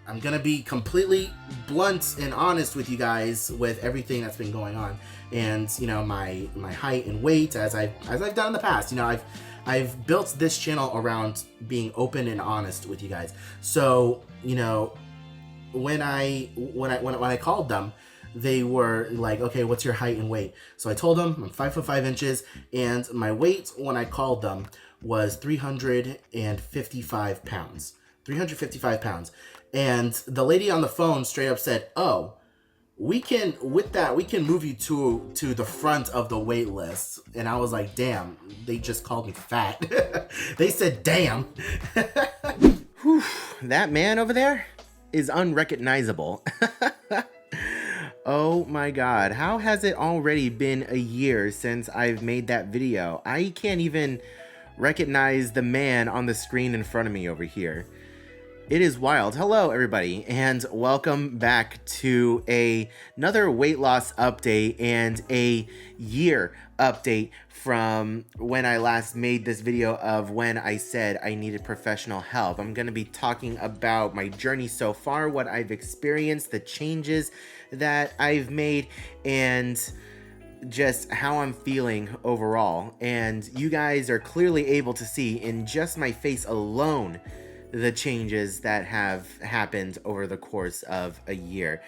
I'm gonna be completely blunt and honest with you guys with everything that's been going on, and my height and weight, as I've done in the past. I've built this channel around being open and honest with you guys. So when I called them, they were like, okay, what's your height and weight? So I told them I'm 5'5" and my weight when I called them was 355 pounds. 355 pounds. And the lady on the phone straight up said, oh, we can move you to the front of the wait list. And I was like, damn, they just called me fat. They said, damn. Whew, that man over there is unrecognizable. Oh my god, how has it already been a year since I've made that video? I can't even recognize the man on the screen in front of me over here. It is wild. Hello everybody, and welcome back to another weight loss update and a year update from when I last made this video of when I said I needed professional help. I'm going to be talking about my journey so far, what I've experienced, the changes that I've made, and just how I'm feeling overall. And you guys are clearly able to see in just my face alone the changes that have happened over the course of a year.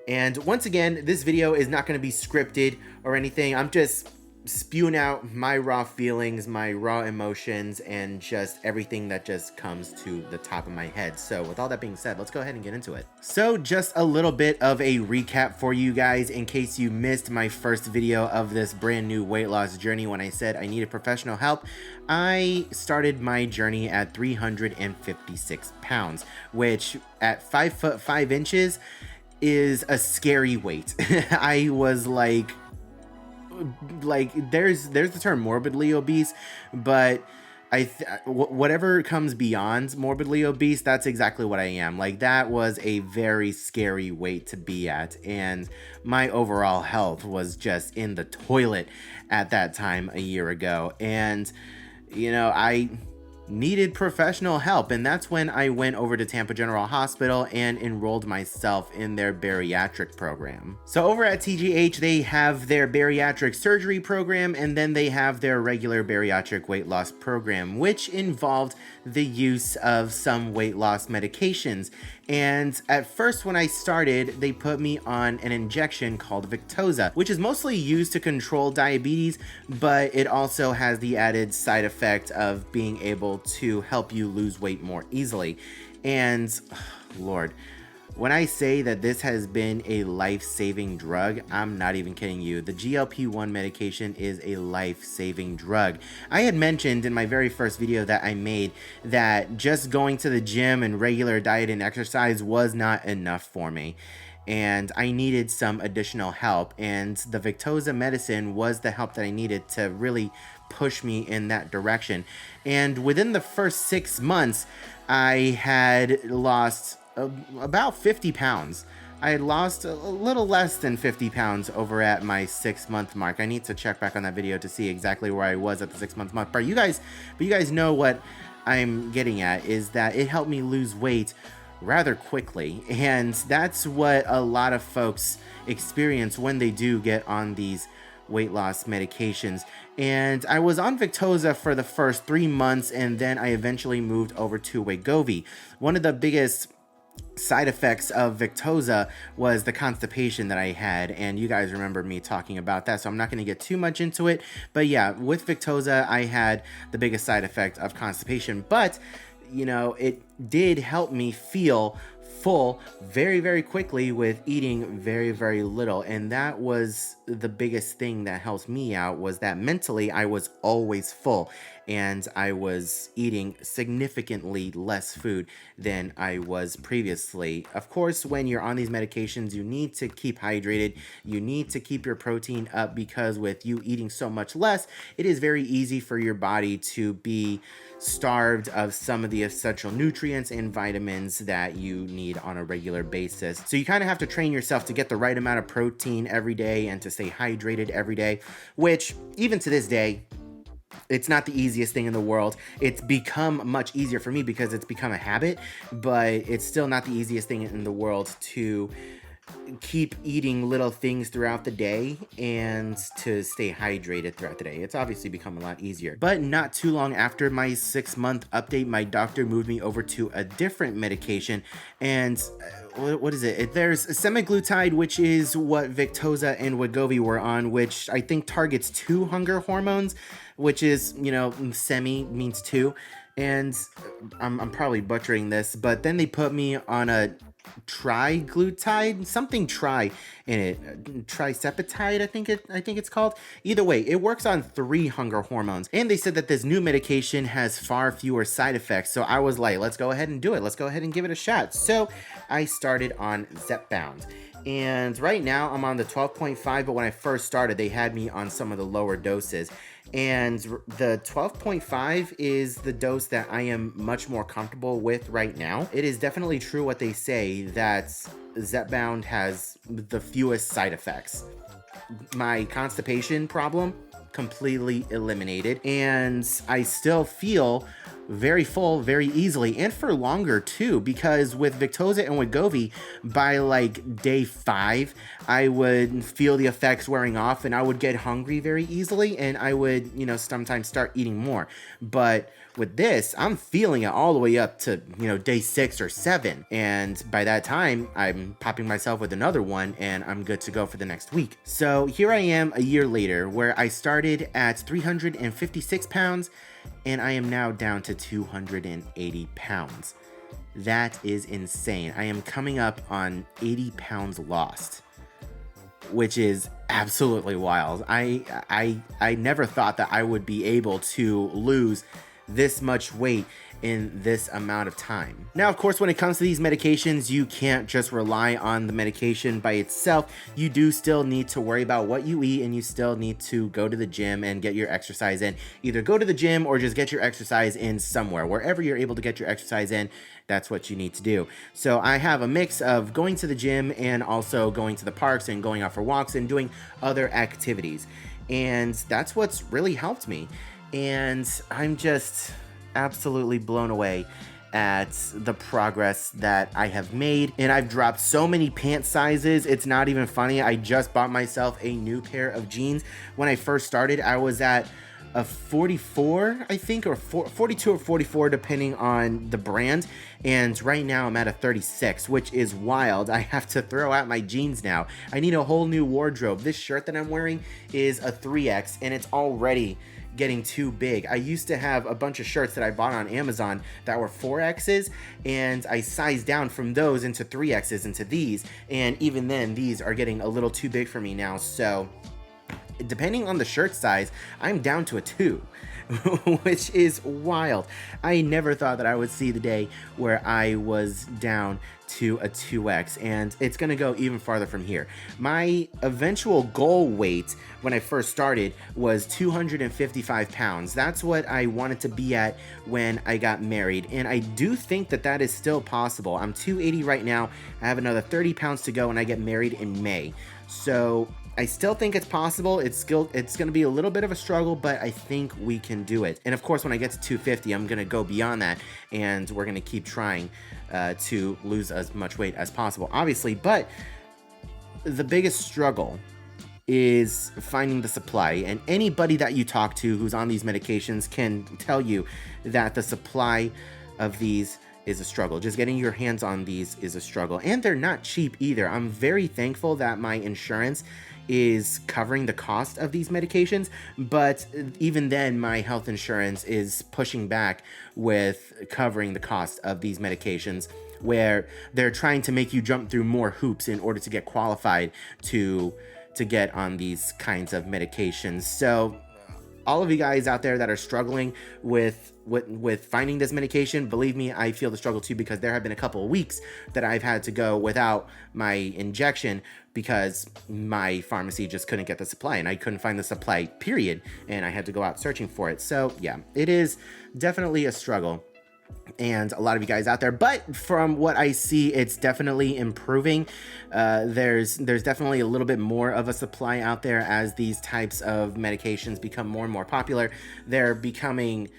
And once again, this video is not going to be scripted or anything. I'm just spewing out my raw feelings, my raw emotions, and just everything that just comes to the top of my head. So with all that being said, let's go ahead and get into it. So just a little bit of a recap for you guys in case you missed my first video of this brand new weight loss journey when I said I needed professional help. I started my journey at 356 pounds, which at 5'5" is a scary weight. I was like there's the term morbidly obese, but whatever comes beyond morbidly obese, that's exactly what I am. Like, that was a very scary weight to be at, and my overall health was just in the toilet at that time a year ago. And I needed professional help, and that's when I went over to Tampa General Hospital and enrolled myself in their bariatric program. So over at TGH, they have their bariatric surgery program, and then they have their regular bariatric weight loss program, which involved the use of some weight loss medications. And at first when I started, they put me on an injection called Victoza, which is mostly used to control diabetes, but it also has the added side effect of being able to help you lose weight more easily. And Lord, when I say that this has been a life-saving drug, I'm not even kidding you. The GLP-1 medication is a life-saving drug. I had mentioned in my very first video that I made that just going to the gym and regular diet and exercise was not enough for me, and I needed some additional help, and the Victoza medicine was the help that I needed to really push me in that direction. And within the first 6 months, I had lost about 50 pounds. I had lost a little less than 50 pounds over at my 6-month mark. I need to check back on that video to see exactly where I was at the 6-month mark. But you guys know what I'm getting at is that it helped me lose weight rather quickly. And that's what a lot of folks experience when they do get on these weight loss medications. And I was on Victoza for the first 3 months, and then I eventually moved over to Wegovy. One of the biggest side effects of Victoza was the constipation that I had, and you guys remember me talking about that, so I'm not going to get too much into it. But yeah, with Victoza, I had the biggest side effect of constipation, but it did help me feel full very, very quickly with eating very, very little. And that was the biggest thing that helped me out, was that mentally I was always full and I was eating significantly less food than I was previously. Of course, when you're on these medications, you need to keep hydrated. You need to keep your protein up, because with you eating so much less, it is very easy for your body to be starved of some of the essential nutrients and vitamins that you need on a regular basis. So you kind of have to train yourself to get the right amount of protein every day and to stay hydrated every day, which even to this day, It's not the easiest thing in the world. It's become much easier for me because it's become a habit, but it's still not the easiest thing in the world to keep eating little things throughout the day and to stay hydrated throughout the day. It's obviously become a lot easier. But not too long after my 6-month update, my doctor moved me over to a different medication. And what is it? There's semaglutide, which is what Victoza and Wegovy were on, which I think targets 2 hunger hormones, which is, semi means 2. And I'm probably butchering this, but then they put me on a triglutide, something tri in it, trisepatide, I think it's called. Either way, it works on 3 hunger hormones, and they said that this new medication has far fewer side effects. So I was like, let's go ahead and do it. Let's go ahead and give it a shot. So I started on Zepbound. And right now I'm on the 12.5, but when I first started, they had me on some of the lower doses. And the 12.5 is the dose that I am much more comfortable with right now. It is definitely true what they say that Zepbound has the fewest side effects. My constipation problem completely eliminated, and I still feel very full very easily, and for longer too, because with Victoza and Wegovy, by like day 5 I would feel the effects wearing off and I would get hungry very easily, and I would sometimes start eating more. But with this, I'm feeling it all the way up to day 6 or 7, and by that time I'm popping myself with another one and I'm good to go for the next week. So here I am a year later, where I started at 356 pounds and I am now down to 280 pounds. That is insane. I am coming up on 80 pounds lost, which is absolutely wild. I never thought that I would be able to lose this much weight in this amount of time. Now, of course, when it comes to these medications, you can't just rely on the medication by itself. You do still need to worry about what you eat, and you still need to go to the gym and get your exercise in. Either go to the gym or just get your exercise in somewhere. Wherever you're able to get your exercise in, that's what you need to do. So I have a mix of going to the gym and also going to the parks and going out for walks and doing other activities. And that's what's really helped me. And I'm just absolutely blown away at the progress that I have made. And I've dropped so many pant sizes, it's not even funny. I just bought myself a new pair of jeans. When I first started, I was at a 44, I think, or 42 or 44, depending on the brand. And right now I'm at a 36, which is wild. I have to throw out my jeans now. I need a whole new wardrobe. This shirt that I'm wearing is a 3X, and it's already getting too big. I used to have a bunch of shirts that I bought on Amazon that were 4Xs, and I sized down from those into 3Xs into these, and even then these are getting a little too big for me now. So depending on the shirt size, I'm down to a 2, which is wild. I never thought that I would see the day where I was down to a 2X, and it's gonna go even farther from here. My eventual goal weight when I first started was 255 pounds. That's what I wanted to be at when I got married, and I do think that that is still possible. I'm 280 right now. I have another 30 pounds to go and I get married in May. So I still think it's possible. It's going to be a little bit of a struggle, but I think we can do it. And of course, when I get to 250, I'm going to go beyond that, and we're going to keep trying to lose as much weight as possible, obviously. But the biggest struggle is finding the supply, and anybody that you talk to who's on these medications can tell you that the supply of these is a struggle. Just getting your hands on these is a struggle, and they're not cheap either. I'm very thankful that my insurance is covering the cost of these medications, but even then my health insurance is pushing back with covering the cost of these medications, where they're trying to make you jump through more hoops in order to get qualified to get on these kinds of medications. So all of you guys out there that are struggling with finding this medication, believe me, I feel the struggle too, because there have been a couple of weeks that I've had to go without my injection because my pharmacy just couldn't get the supply, and I couldn't find the supply, period, and I had to go out searching for it. So yeah, it is definitely a struggle. and a lot of you guys out there. But from what I see, it's definitely improving. There's definitely a little bit more of a supply out there as these types of medications become more and more popular. They're becoming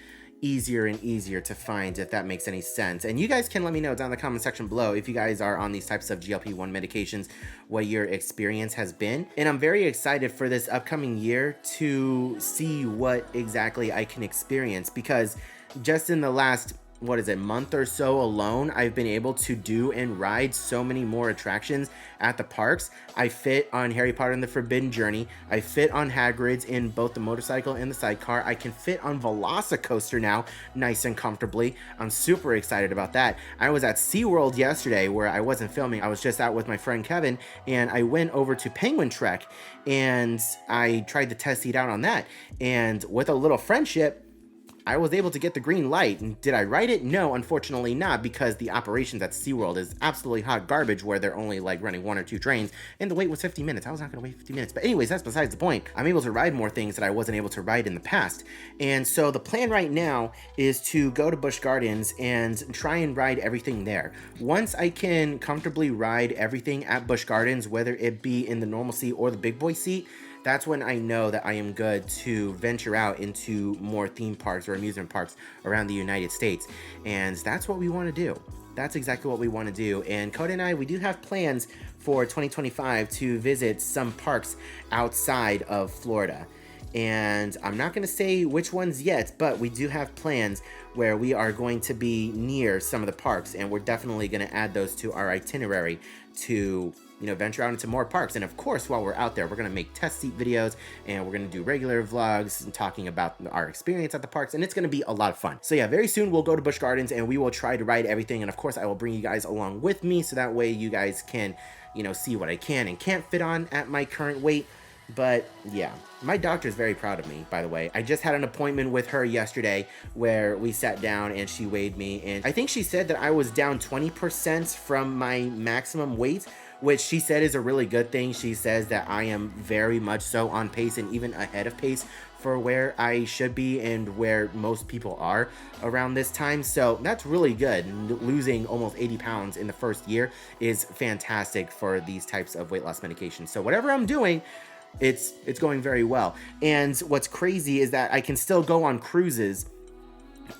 easier and easier to find, if that makes any sense. And you guys can let me know down in the comment section below if you guys are on these types of GLP-1 medications, what your experience has been. And I'm very excited for this upcoming year to see what exactly I can experience, because just in the last month or so alone, I've been able to do and ride so many more attractions at the parks. I fit on Harry Potter and the Forbidden Journey. I fit on Hagrid's in both the motorcycle and the sidecar. I can fit on Velocicoaster now, nice and comfortably. I'm super excited about that. I was at SeaWorld yesterday where I wasn't filming. I was just out with my friend Kevin, and I went over to Penguin Trek and I tried to test seat out on that. And with a little friendship, I was able to get the green light. And did I ride it? No, unfortunately not, because the operations at SeaWorld is absolutely hot garbage, where they're only like running 1 or 2 trains, and the wait was 50 minutes. I was not going to wait 50 minutes. But anyways, that's besides the point. I'm able to ride more things that I wasn't able to ride in the past. And so the plan right now is to go to Busch Gardens and try and ride everything there. Once I can comfortably ride everything at Busch Gardens, whether it be in the normal seat or the big boy seat, that's when I know that I am good to venture out into more theme parks or amusement parks around the United States. And that's what we want to do. That's exactly what we want to do. And Coda and I, we do have plans for 2025 to visit some parks outside of Florida. And I'm not going to say which ones yet, but we do have plans where we are going to be near some of the parks, and we're definitely going to add those to our itinerary to, you know, venture out into more parks. And of course, while we're out there, we're going to make test seat videos, and we're going to do regular vlogs and talking about our experience at the parks, and it's going to be a lot of fun. So yeah, very soon we'll go to Busch Gardens and we will try to ride everything. And of course, I will bring you guys along with me, so that way you guys can, you know, see what I can and can't fit on at my current weight. But yeah, my doctor's very proud of me, by the way. I just had an appointment with her yesterday where we sat down and she weighed me, and I think she said that I was down 20% from my maximum weight, which she said is a really good thing. She says that I am very much so on pace and even ahead of pace for where I should be and where most people are around this time. So that's really good. Losing almost 80 pounds in the first year is fantastic for these types of weight loss medications. So whatever I'm doing, it's going very well. And what's crazy is that I can still go on cruises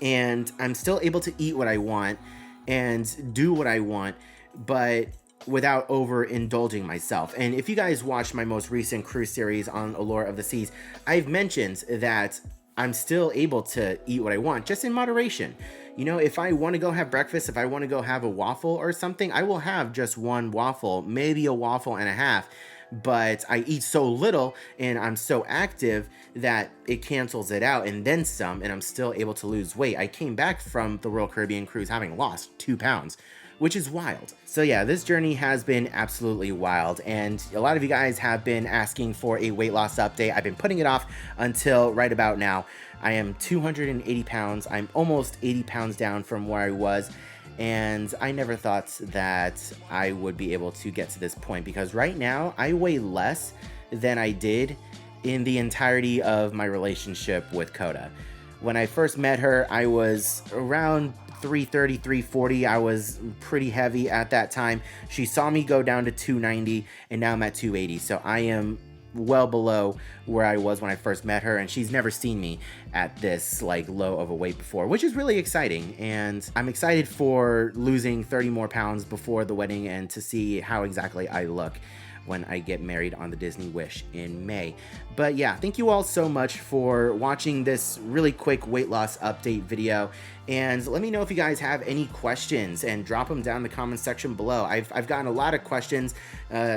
and I'm still able to eat what I want and do what I want, but without overindulging myself. And if you guys watched my most recent cruise series on Allure of the Seas, I've mentioned that I'm still able to eat what I want, just in moderation. You know, if I want to go have breakfast, if I want to go have a waffle or something, I will have just one waffle, maybe a waffle and a half. But I eat so little and I'm so active that it cancels it out and then some, and I'm still able to lose weight. I came back from the Royal Caribbean cruise having lost 2 pounds, which is wild. So yeah, this journey has been absolutely wild, and a lot of you guys have been asking for a weight loss update. I've been putting it off until right about now. I am 280 pounds. I'm almost 80 pounds down from where I was. And I never thought that I would be able to get to this point, because right now I weigh less than I did in the entirety of my relationship with Coda. When I first met her, I was around 330, 340. I was pretty heavy at that time. She saw me go down to 290, and now I'm at 280. So I am well below where I was when I first met her, and she's never seen me at this like low of a weight before, which is really exciting. And I'm excited for losing 30 more pounds before the wedding and to see how exactly I look when I get married on the Disney Wish in May. But yeah, thank you all so much for watching this really quick weight loss update video. And let me know if you guys have any questions, and drop them down in the comment section below. I've gotten a lot of questions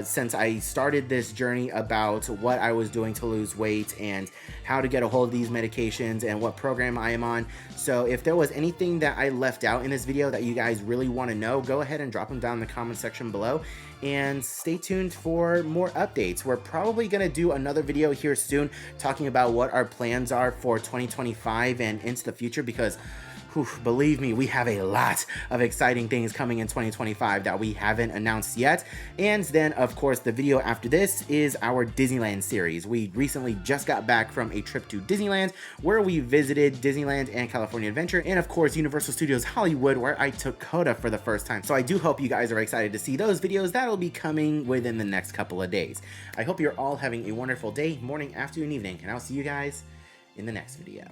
since I started this journey about what I was doing to lose weight and how to get a hold of these medications and what program I am on. So if there was anything that I left out in this video that you guys really want to know, go ahead and drop them down in the comment section below. And stay tuned for more updates. We're probably going to do another video here soon talking about what our plans are for 2025 and into the future, because believe me, we have a lot of exciting things coming in 2025 that we haven't announced yet. And then, of course, the video after this is our Disneyland series. We recently just got back from a trip to Disneyland where we visited Disneyland and California Adventure, and of course, Universal Studios Hollywood, where I took Coda for the first time. So I do hope you guys are excited to see those videos. That'll be coming within the next couple of days. I hope you're all having a wonderful day, morning, afternoon, evening, and I'll see you guys in the next video.